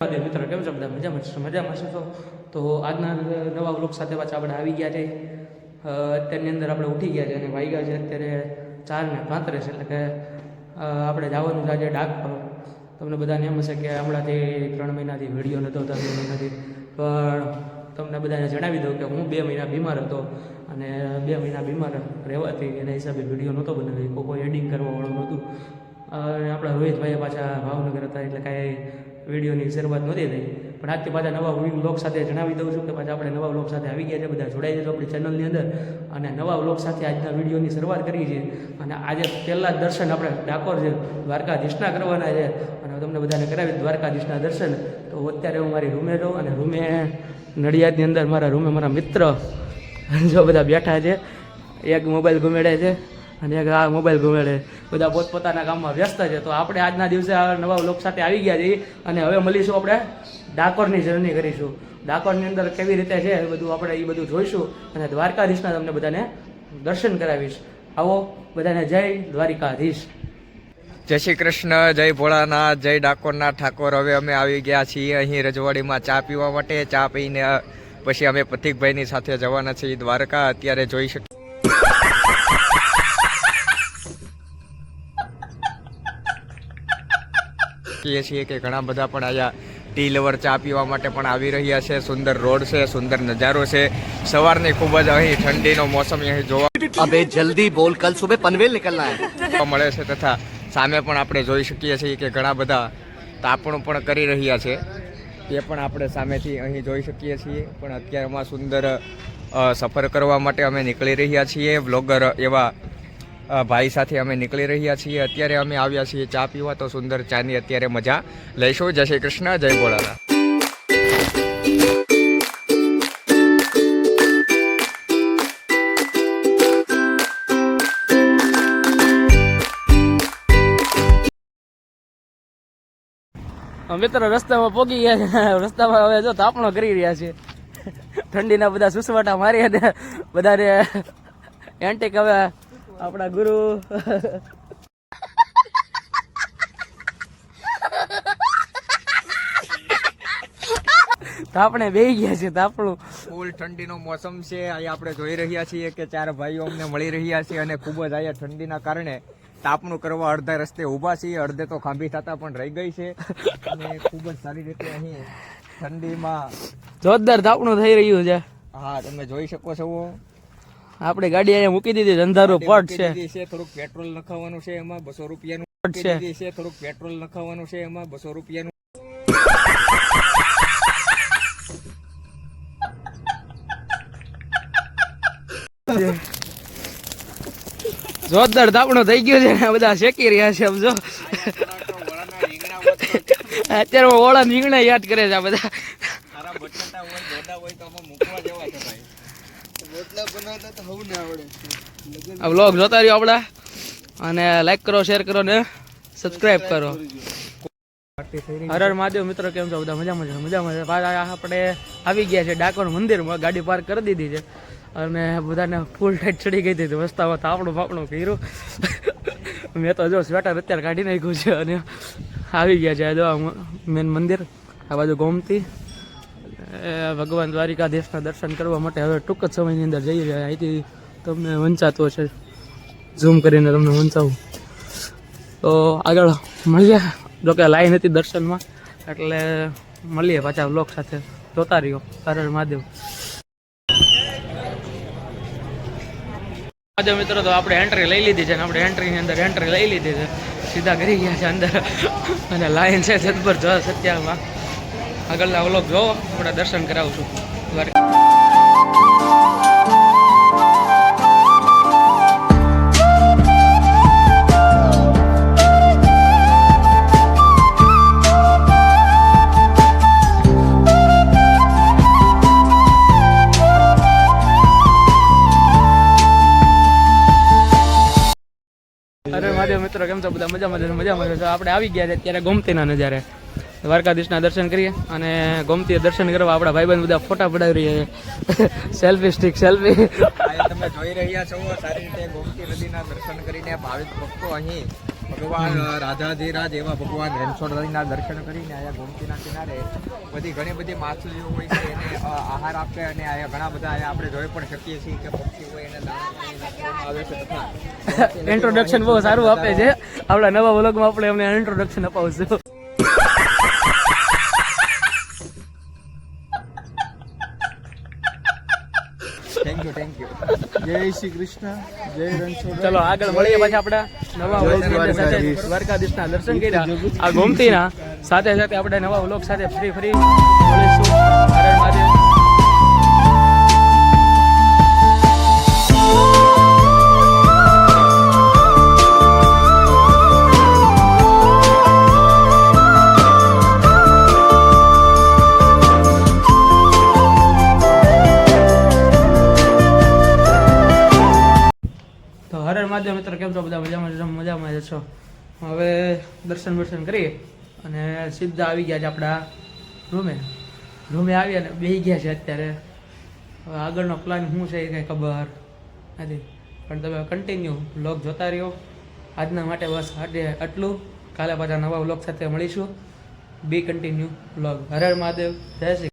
મિત્રો કેમ છો બધા મજામાં છો તો આજના નવા વ્લોગ સાથે પાછા આપણે આવી ગયા છે અત્યારની અંદર આપણે ઉઠી ગયા છે અને વાગ્યા છે અત્યારે 4:35 એટલે કે આપણે જવાનું છે આજે ડાક પર તમને બધાને એમ હશે કે હમણાંથી 3 મહિનાથી વિડીયો નહોતો થતો નથી પણ તમને બધાને જણાવી દઉં કે હું 2 મહિના બીમાર હતો અને 2 મહિના બીમાર રહેવાથી એના હિસાબે વિડીયો નહોતો બનાવ્યો કોઈ એડિંગ કરવાવાળું નહોતું આપણા રોહિતભાઈએ પાછા ભાવનગર હતા એટલે કાંઈ વિડીયોની શરૂઆત નહોતી થઈ પણ આજથી પાછા નવા વ્લોગ સાથે જણાવી દઉં છું કે પાછા આપણે નવા વ્લોગ સાથે આવી ગયા છે બધા જોડાઈ જજો આપણી ચેનલની અંદર અને નવા વ્લોગ સાથે આજના વિડીયોની શરૂઆત કરી છે અને આજે પહેલાં જ દર્શન આપણે ડાકોર છે દ્વારકાધીશના કરવાના છે અને તમને બધાને કરાવી દ્વારકાધીશના દર્શન તો અત્યારે હું મારી રૂમે રહું અને રૂમે નડિયાદની અંદર મારા રૂમે મારા મિત્ર જો બધા બેઠા છે એક મોબાઈલ ઘુમેડે છે અને એક આ મોબાઈલ ઘુમેડે બધા પોતપોતાના કામમાં વ્યસ્ત છે તો આપણે આજના દિવસે નવા વ્લોગ સાથે આવી ગયા છીએ અને હવે મળીશું આપણે ડાકોરની જર્ની કરીશું ડાકોરની અંદર કેવી રીતે છે એ બધું આપણે એ બધું જોઈશું અને દ્વારકાધીશના તમને બધાને દર્શન કરાવીશ આવો બધાને જય દ્વારકાધીશ. જય શ્રી કૃષ્ણ, જય ભોળાનાથ, જય ડાકોરના ઠાકોર. હવે અમે આવી ગયા છીએ અહીં રજવાડીમાં ચા પીવા માટે. ચા પીને પછી અમે પથિકભાઈની સાથે જવાના છીએ દ્વારકા. અત્યારે જોઈ શકીએ છીએ કે ઘણા બધા પણ અહીંયા ટી લવર ચા પીવા માટે પણ આવી રહ્યા છે. સુંદર રોડ છે, સુંદર નજારો છે. સવારની ખૂબ જ અહીં ઠંડીનો મોસમ અહીં જોવા અબે જલ્દી બોલ, કલ સુબહ પનવેલ નીકળના હે મળે છે તથા સામે પણ આપણે જોઈ શકીએ છીએ કે ઘણા બધા તાપણું પણ કરી રહ્યા છે તે પણ આપણે સામેથી અહીં જોઈ શકીએ છીએ. પણ અત્યારમાં સુંદર સફર કરવા માટે અમે નીકળી રહ્યા છીએ. વ્લોગર એવા ભાઈ સાથે અમે નીકળી રહ્યા છીએ. અત્યારે અમે આવ્યા છીએ ચા પીવા તો સુંદર ચાની અત્યારે મજા લઈશું. જય શ્રી કૃષ્ણ, જય ભોળાનાથ. મિત્રો રસ્તામાં પોગી ગયા છે. રસ્તામાં હવે જો તાપણો કરી રહ્યા છે. ઠંડીના બધા સુસવાટા મારી હતા બધાને એન્ટિક. હવે આપણા ગુરુ તાપણે બેહી ગયા છે. તાપણું ફૂલ ઠંડીનો મોસમ છે. અહીંયા આપણે જોઈ રહ્યા છીએ કે 4 ભાઈઓ અમને મળી રહ્યા છે અને ખૂબ જ અહીંયા ઠંડીના કારણે તાપણું કરવા અડધા રસ્તે ઊભા છીએ. અડધે તો ખાંભી થતા પણ રહી ગઈ છે અને ખૂબ જ સારી રીતે અહીં ઠંડીમાં જોરદાર તાપણું થઈ રહ્યું છે. હા, તમે જોઈ શકો છો. આપણે ગાડી અહીંયા મૂકી દીધી. અંધારું પટ છે. થોડુંક પેટ્રોલ નખાવાનું છે એમાં 200 રૂપિયાનું છે. થોડુંક પેટ્રોલ નખાવાનું છે એમાં 200 રૂપિયાનું. જોરદાર તાપણું થઈ ગયું છે. બધા શેકી રહ્યા છે. સમજો અત્યારે ઓળા રીંગણા યાદ કરે છે આ બધા. આ વ્લોગ જોતા રહ્યો આપડા અને લાઈક કરો, શેર કરો ને સબસ્ક્રાઇબ કરો. હર હર મહાદેવ. મિત્રો કેમ છો બધા? મજામાં. આપણે આવી ગયા છે ડાકોર મંદિરમાં. ગાડી પાર્ક કરી દીધી છે અને બધાને ફૂલ ટાઈટ ચડી ગઈ હતી રસ્તામાં. તાપણું ફાપણું કર્યું. મેં તો જો સ્વેટર અત્યારે કાઢી નાખ્યું છે અને આવી ગયા છે જો મેન મંદિર. આ બાજુ ગોમતી. ભગવાન દ્વારિકાધીશના દર્શન કરવા માટે હવે ટૂંક જ સમયની અંદર જઈ રહ્યા. અહીંથી તમને વંચાતો છે, ઝૂમ કરીને તમને વંચાવું તો આગળ મળીએ. જોકે લાઈન હતી દર્શનમાં એટલે મળીએ પાછા વ્લોગ સાથે. જોતા રહ્યો. હર હર મહાદેવ. મિત્રો તો આપણે એન્ટ્રી લઈ લીધી છે અને આપણે એન્ટ્રીની અંદર એન્ટ્રી લઈ લીધી છે. સીધા કરી ગયા છે અંદર અને લાઈન છે જબરજસ્ત. અત્યારમાં આગળના વ્લોગ જોવો. આપણે દર્શન કરાવું છું દ્વારકા. અરે મહાદેવ. મિત્રો કેમ છો બધા? મજામાં. આપણે આવી ગયા છે અત્યારે ગોમતીના નજારે. દ્વારકાધીશના દર્શન કરીએ અને ગોમતી દર્શન કરવા આપણા ભાઈબંધ બધા ફોટા પડાવી રહ્યા છે. સેલ્ફી સ્ટિક સેલ્ફી તમે જોઈ રહ્યા છો સારી રીતે ગોમતી નદીના દર્શન કરીને ભાવિક ભક્તો અહીં ભગવાન રાધાધીરાજ એવા ભગવાન રણછોડરાયના દર્શન કરીને અહીંયા ગોમતીના કિનારે બધી ઘણી બધી માછલીઓ હોય છે એને આહાર આપે અને અહીંયા ઘણા બધા અહીંયા આપણે જોઈ પણ શકીએ છીએ કે પક્ષી હોય એને દાણા પાણી નાખવામાં આવે છે તથા ઇન્ટ્રોડક્શન બહુ સારું આપે છે આપણા નવા વ્લોગમાં આપણે એમને ઇન્ટ્રોડક્શન અપાવશું. થેન્ક યુ જય શ્રી કૃષ્ણ, જય રણછોડ. ચલો આગળ મળીએ પછી આપણા નવા વ્લોગ સાથે દ્વારકાધીશના દર્શન કર્યા આ ગોમતીના સાથે સાથે આપણે નવા વ્લોગ સાથે ફરી મળીશું. હર હર મહાદેવ. તો હર હર મહાદેવ મિત્રો, કેમ છો બધા? મજામાં જ છો? હવે દર્શન કરીએ અને સીધા આવી ગયા છે આપણા રૂમે આવી અને બેસી ગયા છે અત્યારે. હવે આગળનો પ્લાન શું છે એ કંઈ ખબર નથી, પણ તમે કન્ટિન્યુ વ્લોગ જોતા રહ્યો. આજના માટે બસ આટલું. કાલે પાછા નવા વ્લોગ સાથે મળીશું. બી કન્ટિન્યુ વ્લોગ. હર હર મહાદેવ. જય શ્રી